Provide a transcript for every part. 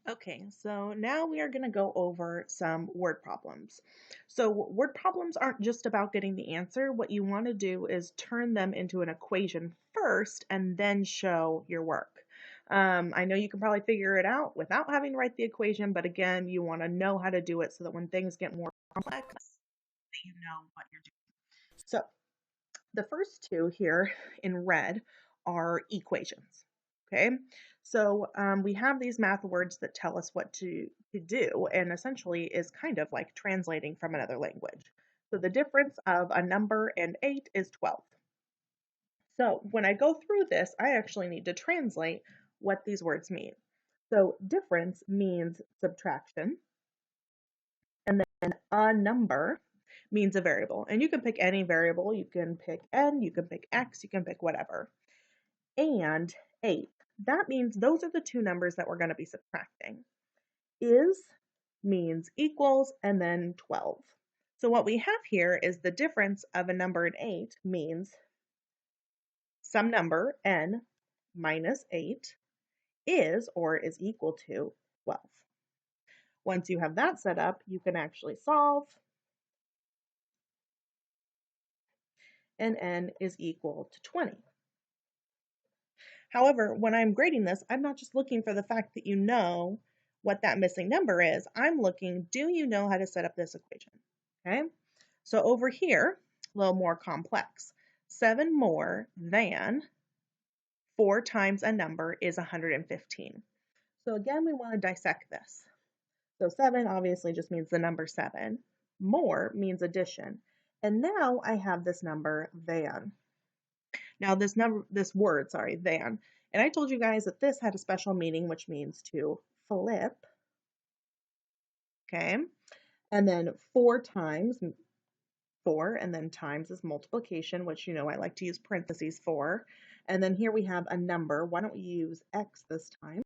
Okay, so now we are going to go over some word problems. So, word problems aren't just about getting the answer. What you want to do is turn them into an equation first and then show your work. I know you can probably figure it out without having to write the equation, but again, you want to know how to do it so that when things get more complex, that you know what you're doing. So, the first two here in red are equations. Okay, so we have these math words that tell us what to do, and essentially is kind of like translating from another language. So the difference of a number and 8 is 12. So when I go through this, I actually need to translate what these words mean. So difference means subtraction, and then a number means a variable. And you can pick any variable. You can pick n, you can pick x, you can pick whatever. And 8. That means those are the two numbers that we're going to be subtracting. Is means equals and then 12. So what we have here is the difference of a number and 8 means some number n minus 8 is or is equal to 12. Once you have that set up, you can actually solve, and n is equal to 20. However, when I'm grading this, I'm not just looking for the fact that you know what that missing number is. I'm looking, do you know how to set up this equation? Okay, so over here, a little more complex. 7 more than 4 times a number is 115. So again, we want to dissect this. So 7 obviously just means the number 7. More means addition. And now I have this number than. Now this word, than. And I told you guys that this had a special meaning, which means to flip. Okay. And then 4 times 4, and then times is multiplication, which you know I like to use parentheses for. And then here we have a number. Why don't we use x this time?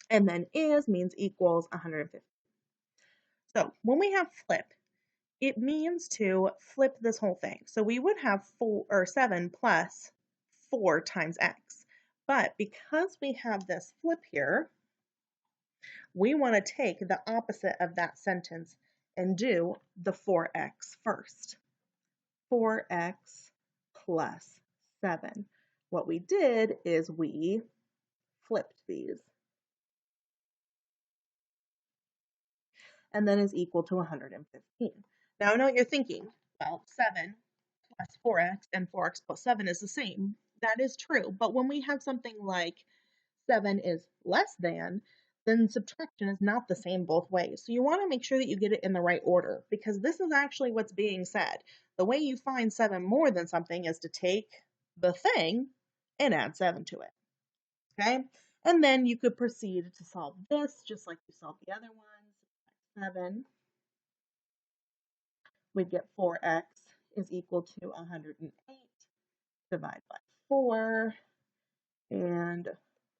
And then is means equals 150. So when we have flip, it means to flip this whole thing. So we would have 7 plus 4 times x. But because we have this flip here, we want to take the opposite of that sentence and do the 4x first. 4x plus 7. What we did is we flipped these. And then is equal to 115. Now I know what you're thinking. Well, 7 plus 4x and 4x plus 7 is the same. That is true. But when we have something like 7 is less than, then subtraction is not the same both ways. So you want to make sure that you get it in the right order, because this is actually what's being said. The way you find 7 more than something is to take the thing and add 7 to it. Okay? And then you could proceed to solve this just like you solved the other ones. 7. We'd get 4x is equal to 108. Divide by 4. And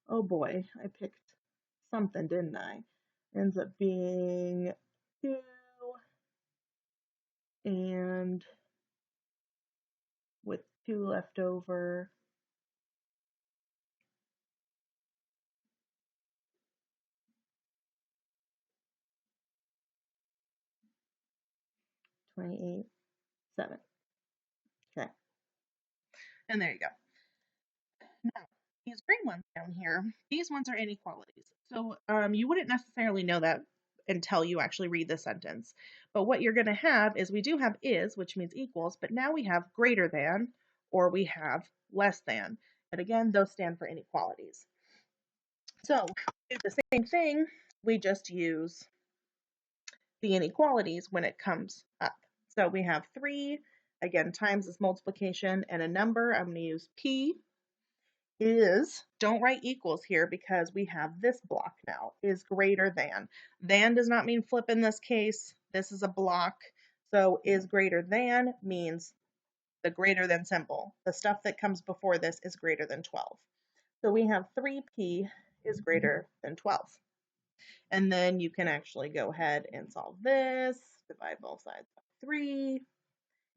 oh boy, I picked something, didn't I? Ends up being 2, and with 2 left over, 28, 7. Okay. And there you go. Now, these green ones down here, these ones are inequalities. So you wouldn't necessarily know that until you actually read the sentence. But what you're going to have is we do have is, which means equals, but now we have greater than, or we have less than. And again, those stand for inequalities. So do the same thing, we just use the inequalities when it comes up. So we have 3, again, times is multiplication, and a number, I'm going to use P is, don't write equals here because we have this block now, is greater than. Than does not mean flip in this case. This is a block. So is greater than means the greater than symbol. The stuff that comes before this is greater than 12. So we have 3p is greater than 12. And then you can actually go ahead and solve this, divide both sides by 3,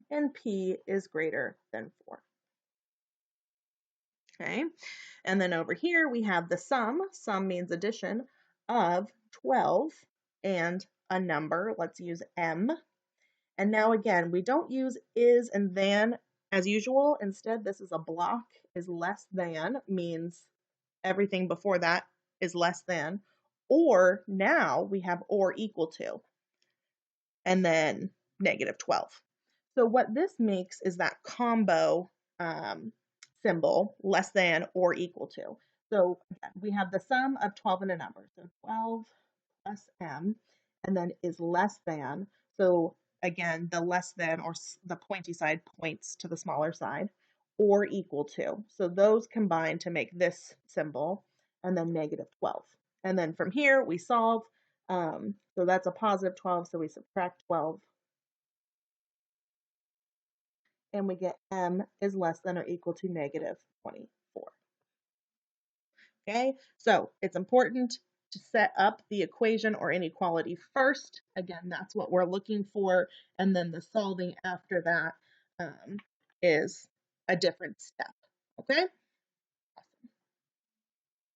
and p is greater than 4. Okay, and then over here we have the sum. Sum means addition of 12 and a number. Let's use m. And now again, we don't use is and than as usual. Instead, this is a block. Is less than means everything before that is less than. Or now we have or equal to, and then -12. So what this makes is that combo symbol, less than or equal to. So again, we have the sum of 12 and a number. So 12 plus m, and then is less than. So again, the less than or the pointy side points to the smaller side, or equal to. So those combine to make this symbol, and then -12. And then from here we solve. So that's a +12, so we subtract 12, and we get m is less than or equal to -24. Okay, so it's important to set up the equation or inequality first. Again, that's what we're looking for, and then the solving after that is a different step. Okay.